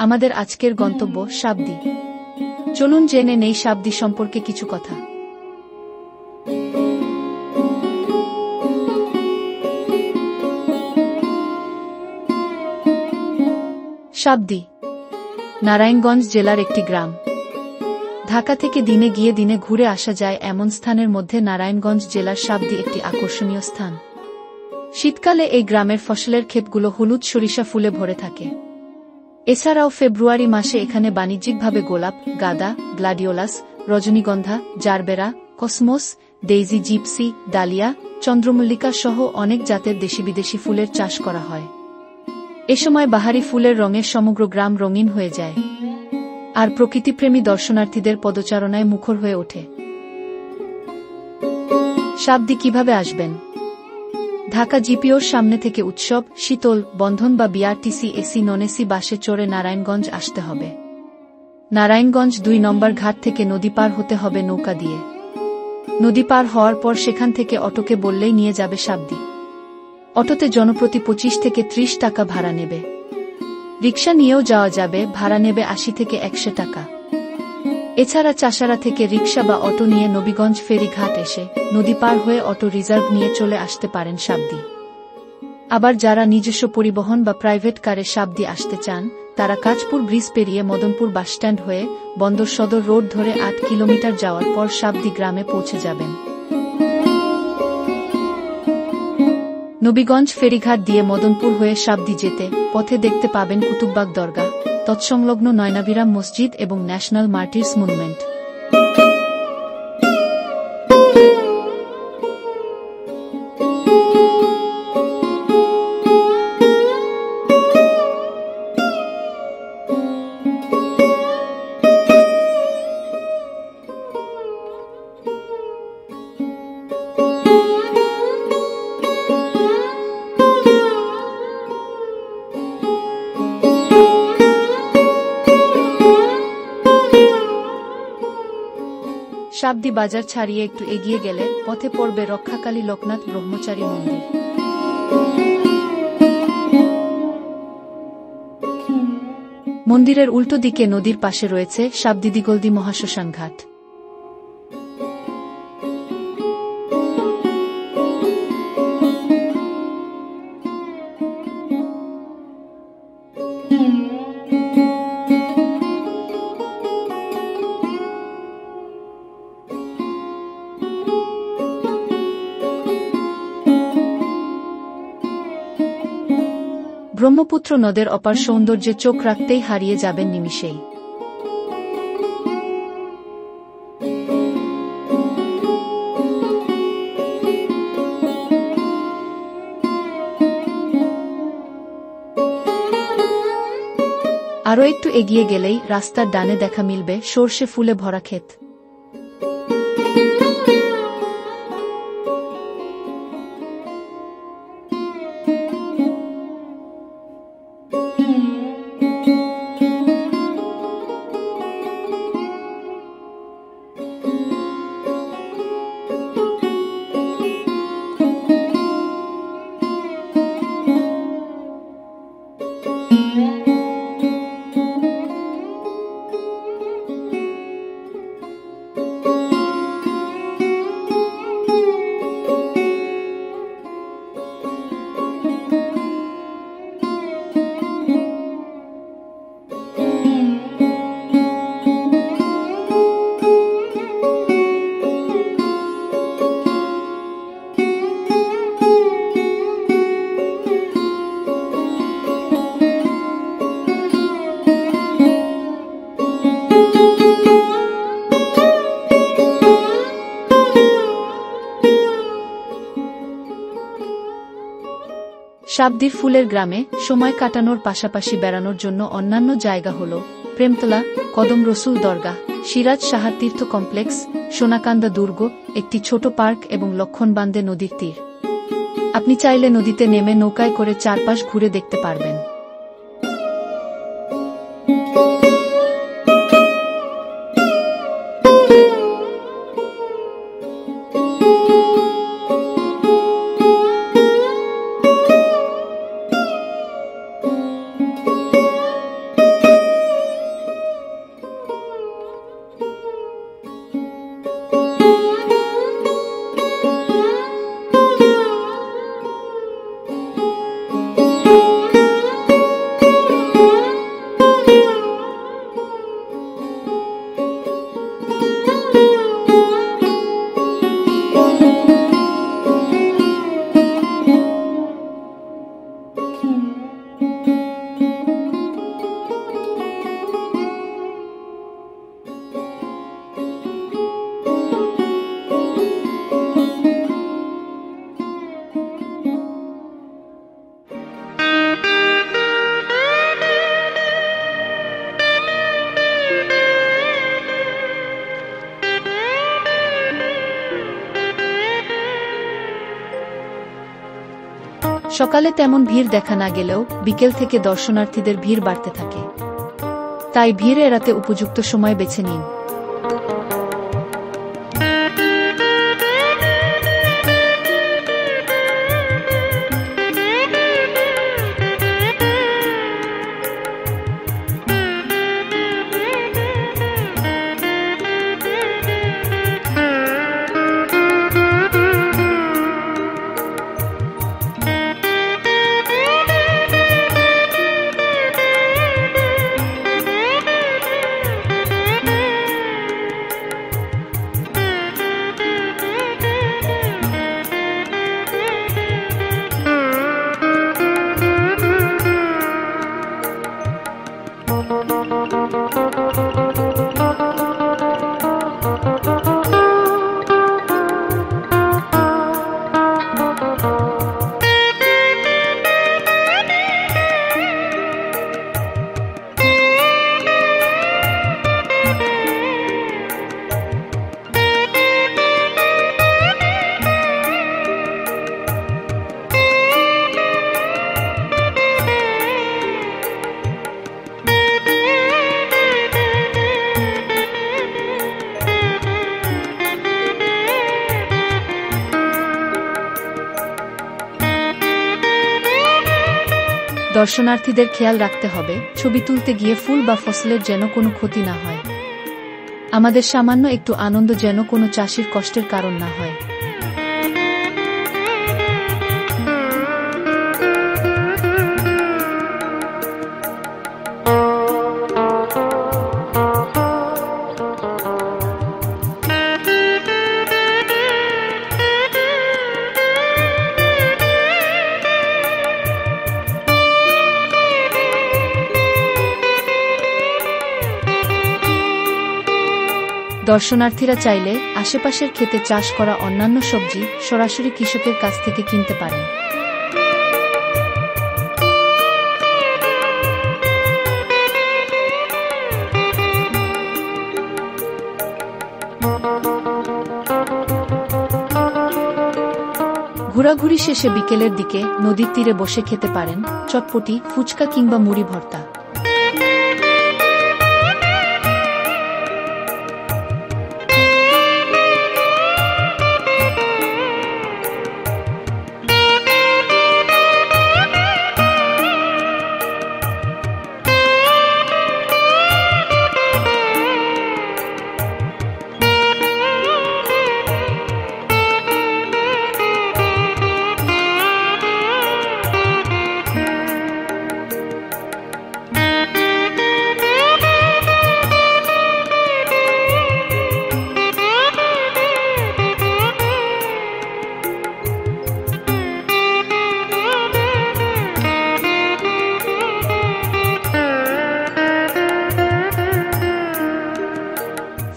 আমাদের আজকের গন্তব্য শাবদি। চলুন জেনে নেই শাবদি সম্পর্কে কিছু কথা। শাবদি নারায়ণগঞ্জ জেলার একটি গ্রাম। ঢাকা থেকে দিনে গিয়ে দিনে ঘুরে আসা যায় এমন স্থানের মধ্যে নারায়ণগঞ্জ জেলার শাবদি একটি আকর্ষণীয় স্থান। শীতকালে এই গ্রামের ফসলের ক্ষেতগুলো হলুদ সরিষা ফুলে ভরে থাকে। এছাড়াও ফেব্রুয়ারি মাসে এখানে বাণিজ্যিকভাবে গোলাপ, গাঁদা, গ্লাডিওলাস, রজনীগন্ধা, gerbera, cosmos, daisy, gypsy, dahlia, চন্দ্রমল্লিকা সহ অনেক জাতের দেশি বিদেশি ফুলের চাষ করা হয়। এ সময় বাহারি ফুলের রঙে সমগ্র গ্রাম রঙিন হয়ে যায়, আর প্রকৃতিপ্রেমী দর্শনার্থীদের পদচারণায় মুখর হয়ে ওঠে। শাবদি কিভাবে আসবেন? ঢাকা জিপিওর সামনে থেকে উৎসব, শীতল, বন্ধন বা বিআরটিসি এসি নন এসি বাসে চড়ে নারায়ণগঞ্জ আসতে হবে। নারায়ণগঞ্জ ২ নম্বর ঘাট থেকে নদী পার হতে হবে নৌকা দিয়ে। নদী পার হওয়ার পর সেখান থেকে অটোকে বললেই নিয়ে যাবে শাবদি। অটোতে জনপ্রতি ২৫ থেকে ৩০ টাকা ভাড়া নেবে। রিকশা নিয়েও যাওয়া যাবে, ভাড়া নেবে ৮০ থেকে ১০০ টাকা। এছাড়া চাষারা থেকে রিকশা বা অটো নিয়ে নবীগঞ্জ ফেরি ঘাট এসে নদী পার হয়ে অটো রিজার্ভ নিয়ে চলে আসতে পারেন শাবদি। আবার যারা নিজস্ব পরিবহন বা প্রাইভেট কারে শাবদি আসতে চান, তারা কাঁচপুর ব্রিজ পেরিয়ে মদনপুর বাসস্ট্যান্ড হয়ে বন্দর সদর রোড ধরে ৮ কিলোমিটার যাওয়ার পর শাবদি গ্রামে পৌঁছে যাবেন। নবীগঞ্জ ফেরিঘাট দিয়ে মদনপুর হয়ে শাবদি যেতে পথে দেখতে পাবেন কুতুববাগ দরগাহ, তৎসংলগ্ন নয়নাভিরাম মসজিদ এবং ন্যাশনাল মার্টিরস মনুমেন্ট। শাবদি বাজার ছাড়িয়ে একটু এগিয়ে গেলে পথে পড়বে রক্ষাকালী লোকনাথ ব্রহ্মচারী মন্দির। মন্দিরের উল্টো দিকে নদীর পাশে রয়েছে শাবদি দিগলদি মহাশ্মশান ঘাট। ব্রহ্মপুত্র নদের অপার সৌন্দর্যে চোখ রাখতেই হারিয়ে যাবেন নিমিষেই। আরও একটু এগিয়ে গেলেই রাস্তার ডানে দেখা মিলবে সর্ষে ফুলে ভরা ক্ষেত। শাবদির ফুলের গ্রামে সময় কাটানোর পাশাপাশি বেড়ানোর জন্য অন্যান্য জায়গা হল প্রেমতলা, কদম রসুল দরগাহ, সিরাজ সাহা তীর্থ কমপ্লেক্স, সোনাকান্দা দুর্গ, একটি ছোট পার্ক এবং লক্ষণবান্দে নদীর তীর। আপনি চাইলে নদীতে নেমে নৌকায় করে চারপাশ ঘুরে দেখতে পারবেন। সকালে তেমন ভিড় দেখা না গেলেও বিকেল থেকে দর্শনার্থীদের ভিড় বাড়তে থাকে। তাই ভিড় এড়াতে উপযুক্ত সময় বেছে নিন। দর্শনার্থীদের খেয়াল রাখতে হবে ছবি তুলতে গিয়ে ফুল বা ফসলের যেন কোনো ক্ষতি না হয়। আমাদের সামান্য একটু আনন্দ যেন কোনো চাষির কষ্টের কারণ না হয়। দর্শনার্থীরা চাইলে আশেপাশের ক্ষেতে চাষ করা অন্যান্য সবজি সরাসরি কৃষকের কাছ থেকে কিনতে পারেন। ঘোরাঘুরি শেষে বিকেলের দিকে নদীর তীরে বসে খেতে পারেন চটপটি, ফুচকা কিংবা মুড়ি ভর্তা।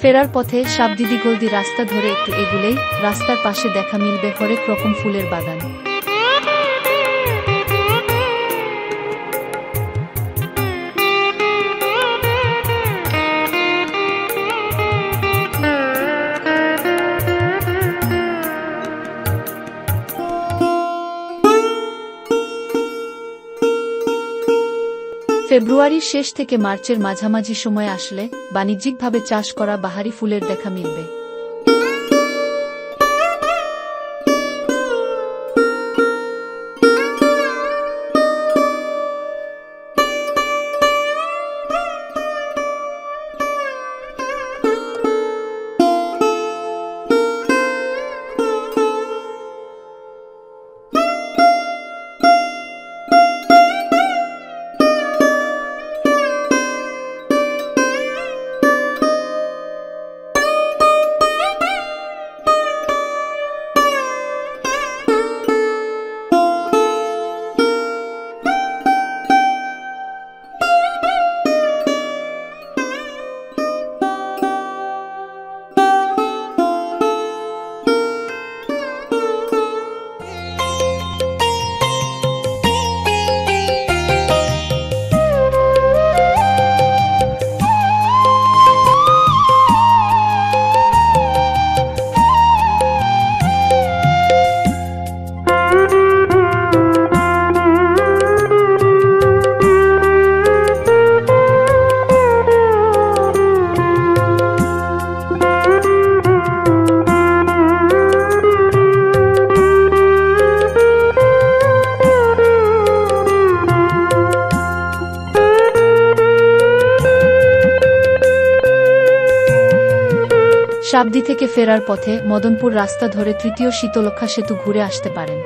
ফেরার পথে সাবদিদি-গলদি রাস্তা ধরে একটু এগুলেই রাস্তার পাশে দেখা মিলবে হরেক রকম ফুলের বাগান। ফেব্রুয়ারির শেষ থেকে মার্চের মাঝামাঝি সময় আসলে বাণিজ্যিকভাবে চাষ করা বাহারি ফুলের দেখা মিলবে। চাবদি থেকে ফেরার পথে মদনপুর রাস্তা ধরে তৃতীয় শীতলক্ষ্যা সেতু ঘুরে আসতে পারেন।